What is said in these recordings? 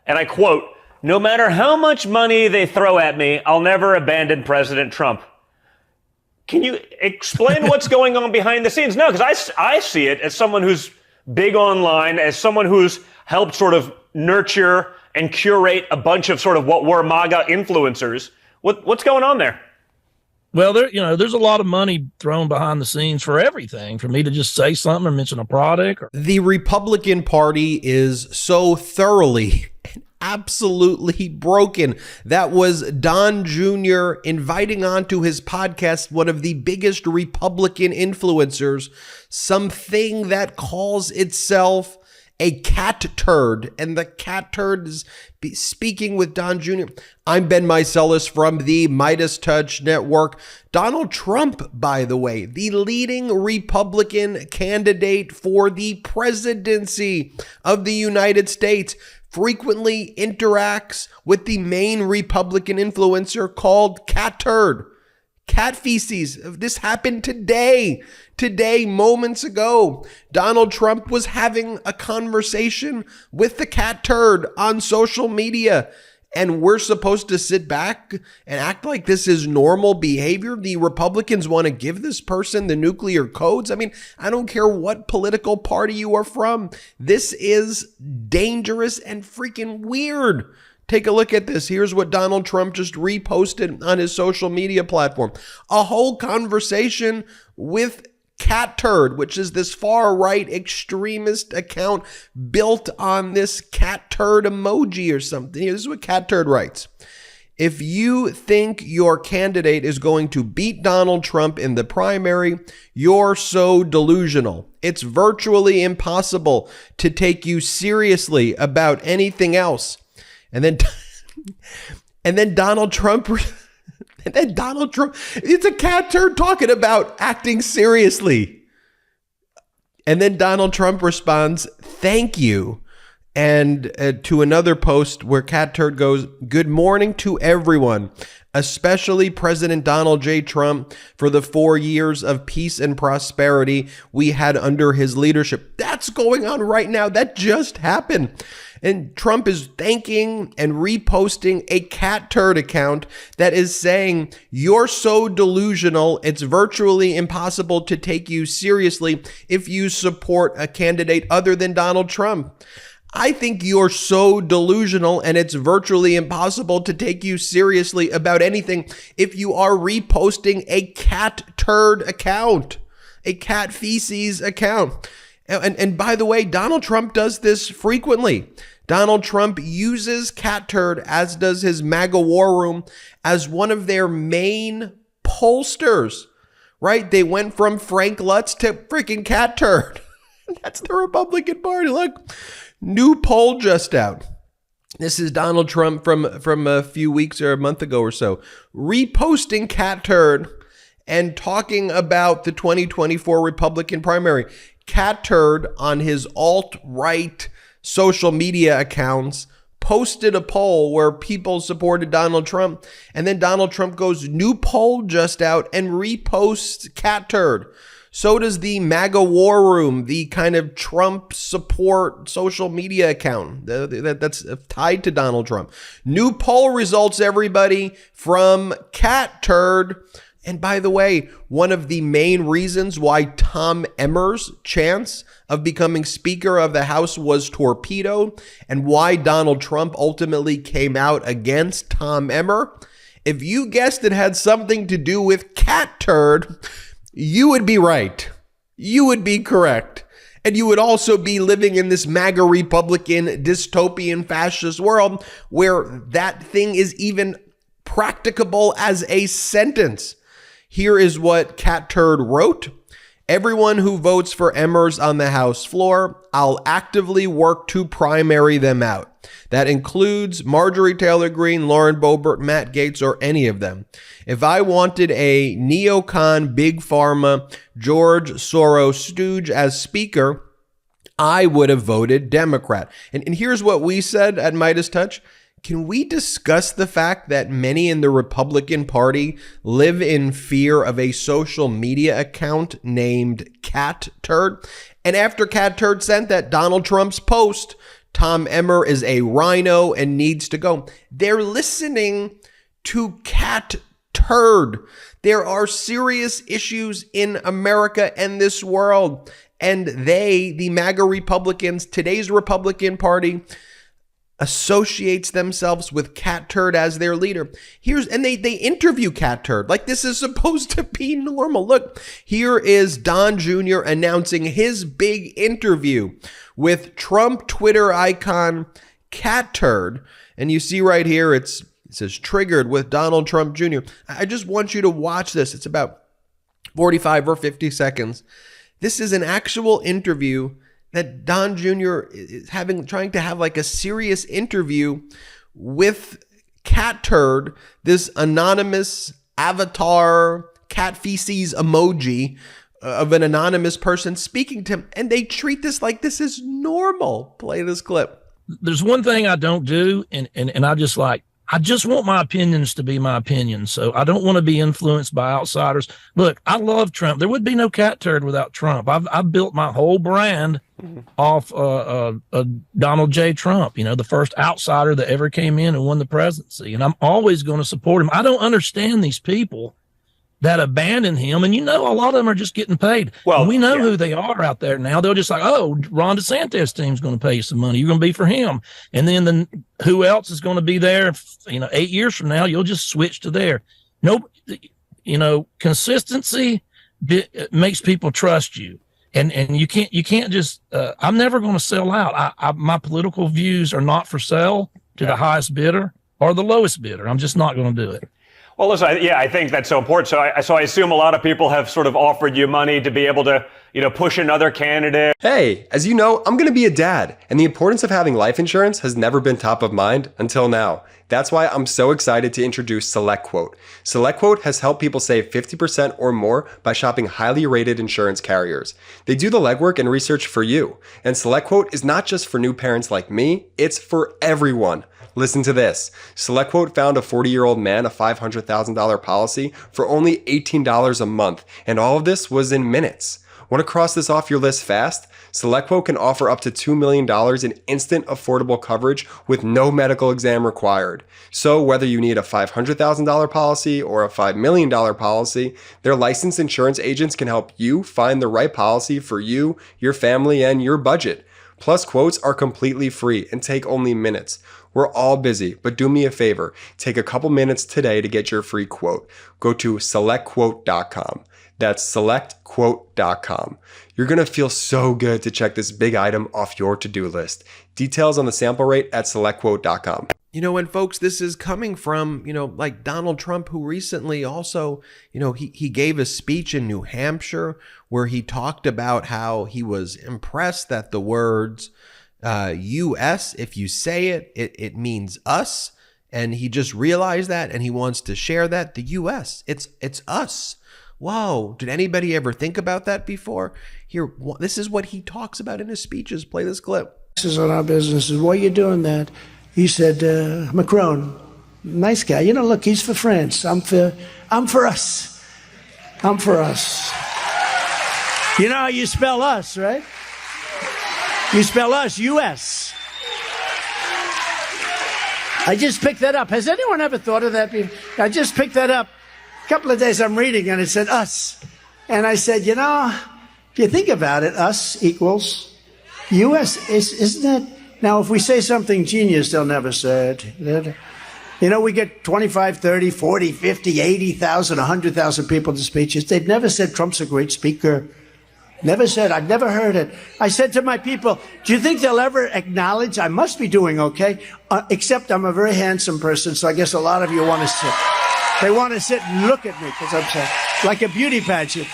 And I quote, "No matter how much money they throw at me, I'll never abandon President Trump." Can you explain what's going on behind the scenes? No, because I see it as someone who's big online, as someone who's helped sort of nurture and curate a bunch of sort of what were MAGA influencers. What's going on there? Well, there's a lot of money thrown behind the scenes for everything. For me to just say something or mention a product. The Republican Party is so thoroughly and absolutely broken. That was Don Jr. inviting onto his podcast one of the biggest Republican influencers, something that calls itself a cat turd, and the cat turd is speaking with Don Jr. I'm Ben Meiselas from the MeidasTouch network. Donald Trump, by the way, the leading Republican candidate for the presidency of the United States, frequently interacts with the main Republican influencer called Cat Turd. Cat feces. This happened today, moments ago. Donald Trump was having a conversation with the cat turd on social media, and we're supposed to sit back and act like this is normal behavior. The Republicans want to give this person the nuclear codes. I mean, I don't care what political party you are from. This is dangerous and freaking weird. Take a look at this. Here's what Donald Trump just reposted on his social media platform. A whole conversation with Cat Turd, which is this far-right extremist account built on this cat turd emoji or something. This is what Cat Turd writes. If you think your candidate is going to beat Donald Trump in the primary, you're so delusional. It's virtually impossible to take you seriously about anything else. And then Donald Trump, it's a cat turd talking about acting seriously. And then Donald Trump responds, "Thank you." And to another post where Cat Turd goes, "Good morning to everyone, especially President Donald J. Trump, for the 4 years of peace and prosperity we had under his leadership." That's going on right now. That just happened. And Trump is thanking and reposting a Cat Turd account that is saying, "You're so delusional, it's virtually impossible to take you seriously if you support a candidate other than Donald Trump." I think you're so delusional and it's virtually impossible to take you seriously about anything if you are reposting a cat turd account, a cat feces account. And by the way, Donald Trump does this frequently. Donald Trump uses Cat Turd, as does his MAGA War Room, as one of their main pollsters, right? They went from Frank Lutz to freaking Cat Turd. That's the Republican Party. Look, new poll just out. This is Donald Trump from a few weeks or a month ago or so, reposting Cat Turd and talking about the 2024 Republican primary. Cat Turd on his alt-right social media accounts posted a poll where people supported Donald Trump, and then Donald Trump goes, "New poll just out," and reposts Cat Turd. So does the MAGA War Room, the kind of Trump support social media account that's tied to Donald Trump. New poll results, everybody, from Cat Turd. And by the way, one of the main reasons why Tom Emmer's chance of becoming Speaker of the House was torpedoed, and why Donald Trump ultimately came out against Tom Emmer, if you guessed it had something to do with Cat Turd, you would be right. You would be correct. And you would also be living in this MAGA Republican dystopian fascist world where that thing is even practicable as a sentence. Here is what Cat Turd wrote. "Everyone who votes for Emmers on the House floor, I'll actively work to primary them out. That includes Marjorie Taylor Greene, Lauren Boebert, Matt Gaetz, or any of them. If I wanted a neocon, big pharma, George Soros stooge as speaker, I would have voted Democrat." And here's what we said at MeidasTouch. Can we discuss the fact that many in the Republican Party live in fear of a social media account named Cat Turd? And after Cat Turd sent that Donald Trump's post Tom Emmer is a rhino and needs to go. They're listening to Cat Turd. There are serious issues in America and this world. And they, the MAGA Republicans, today's Republican Party, associates themselves with Cat Turd as their leader. And they interview Cat Turd like this is supposed to be normal. Look, here is Don Jr. announcing his big interview with Trump Twitter icon Cat Turd. And you see right here, it says triggered with Donald Trump Jr. I just want you to watch this. It's about 45 or 50 seconds. This is an actual interview that Don Jr. is trying to have like a serious interview with Cat Turd, this anonymous avatar, cat feces emoji of an anonymous person speaking to him. And they treat this like this is normal. Play this clip. There's one thing I don't do, and I just want my opinions to be my opinions. So I don't want to be influenced by outsiders. Look, I love Trump. There would be no Cat Turd without Trump. I've built my whole brand off Donald J. Trump, the first outsider that ever came in and won the presidency. And I'm always going to support him. I don't understand these people that abandon him. And a lot of them are just getting paid. Well, we know who they are out there now. They'll just like, oh, Ron DeSantis team's going to pay you some money. You're going to be for him. And then who else is going to be there? 8 years from now, you'll just switch to there. Nope. Consistency makes people trust you. And you can't just, I'm never going to sell out. My political views are not for sale to the highest bidder or the lowest bidder. I'm just not going to do it. Well, listen, I think that's so important. So I assume a lot of people have sort of offered you money to be able to, push another candidate. Hey, as you know, I'm going to be a dad, and the importance of having life insurance has never been top of mind until now. That's why I'm so excited to introduce SelectQuote. SelectQuote has helped people save 50% or more by shopping highly rated insurance carriers. They do the legwork and research for you. And SelectQuote is not just for new parents like me, it's for everyone. Listen to this. SelectQuote found a 40-year-old man a $500,000 policy for only $18 a month, and all of this was in minutes. Want to cross this off your list fast? SelectQuote can offer up to $2 million in instant affordable coverage with no medical exam required. So whether you need a $500,000 policy or a $5 million policy, their licensed insurance agents can help you find the right policy for you, your family, and your budget. Plus, quotes are completely free and take only minutes. We're all busy, but do me a favor. Take a couple minutes today to get your free quote. Go to selectquote.com. That's selectquote.com. You're going to feel so good to check this big item off your to-do list. Details on the sample rate at selectquote.com. And folks, this is coming from, like Donald Trump, who recently also, he gave a speech in New Hampshire where he talked about how he was impressed that the words U.S., if you say it means us. And he just realized that and he wants to share that. The U.S., it's us. Whoa, did anybody ever think about that before? Here, this is what he talks about in his speeches. Play this clip. This is on our business. Why are you doing that? He said, Macron, nice guy. Look, he's for France. I'm for us. I'm for us. You know how you spell us, right? You spell us, U.S. I just picked that up. Has anyone ever thought of that before? I just picked that up. A couple of days I'm reading and it said us. And I said, if you think about it, us equals U.S. Isn't that? Now, if we say something genius, they'll never say it. We get 25, 30, 40, 50, 80,000, 100,000 people to speeches. They've never said Trump's a great speaker. Never said. I've never heard it. I said to my people, do you think they'll ever acknowledge I must be doing okay? Except I'm a very handsome person, so I guess a lot of you want to sit. They want to sit and look at me because I'm so, like a beauty pageant.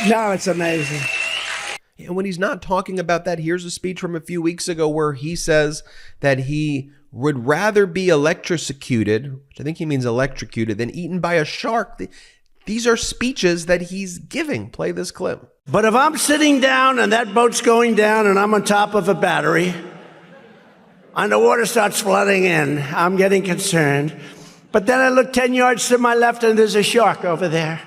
No, it's amazing. And when he's not talking about that, here's a speech from a few weeks ago where he says that he would rather be electrocuted, which I think he means electrocuted, than eaten by a shark. These are speeches that he's giving. Play this clip. But if I'm sitting down and that boat's going down and I'm on top of a battery and the water starts flooding in, I'm getting concerned. But then I look 10 yards to my left and there's a shark over there.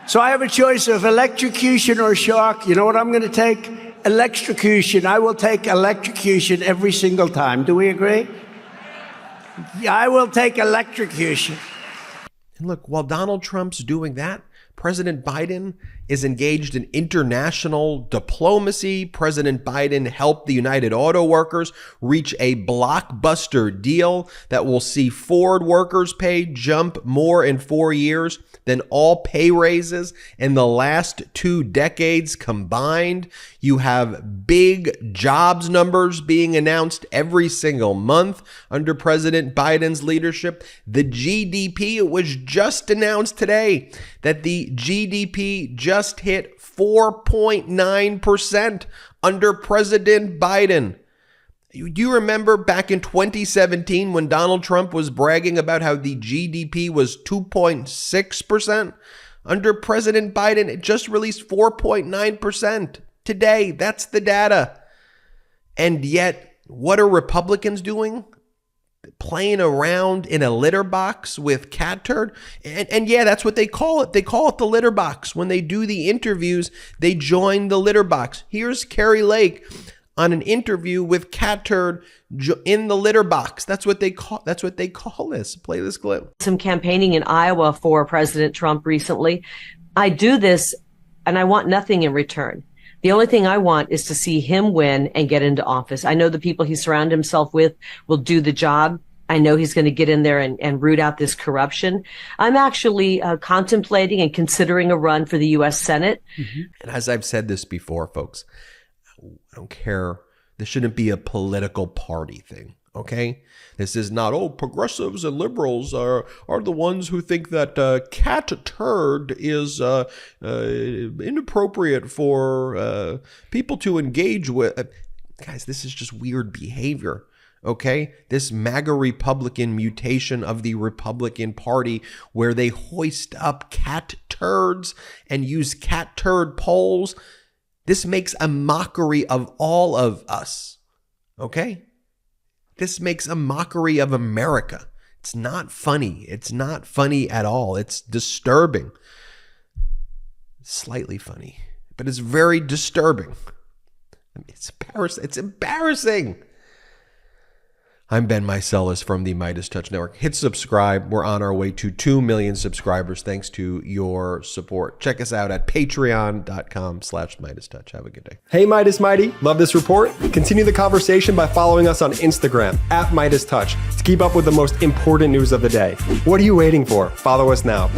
So I have a choice of electrocution or shark. You know what I'm going to take? electrocution. I will take electrocution every single time. Do we agree? I will take electrocution. And look, while Donald Trump's doing that, President Biden is engaged in international diplomacy. President Biden helped the United Auto Workers reach a blockbuster deal that will see Ford workers' pay jump more in 4 years than all pay raises in the last 2 decades combined. You have big jobs numbers being announced every single month under President Biden's leadership. The GDP, it was just announced today that the GDP just hit 4.9% under President Biden. Do you remember back in 2017 when Donald Trump was bragging about how the GDP was 2.6%? Under President Biden, it just released 4.9%. Today, that's the data. And yet, what are Republicans doing? Playing around in a litter box with cat turd. And yeah, that's what they call it. They call it the litter box. When they do the interviews, they join the litter box. Here's Carrie Lake on an interview with cat turd in the litter box. That's what they call this. Play this clip. Some campaigning in Iowa for President Trump recently. I do this and I want nothing in return. The only thing I want is to see him win and get into office. I know the people he surrounded himself with will do the job. I know he's going to get in there and root out this corruption. I'm actually contemplating and considering a run for the U.S. Senate. Mm-hmm. And as I've said this before, folks, I don't care. This shouldn't be a political party thing. Okay, this is not, progressives and liberals are the ones who think that cat turd is inappropriate for people to engage with. Guys, this is just weird behavior. Okay, this MAGA Republican mutation of the Republican Party where they hoist up cat turds and use cat turd polls. This makes a mockery of all of us. Okay? This makes a mockery of America. It's not funny. It's not funny at all. It's disturbing. Slightly funny, but it's very disturbing. I mean, it's embarrassing. It's embarrassing. I'm Ben Meiselas from the MeidasTouch Network. Hit subscribe. We're on our way to 2 million subscribers thanks to your support. Check us out at patreon.com/MeidasTouch. Have a good day. Hey, Midas Mighty. Love this report? Continue the conversation by following us on Instagram at MeidasTouch to keep up with the most important news of the day. What are you waiting for? Follow us now.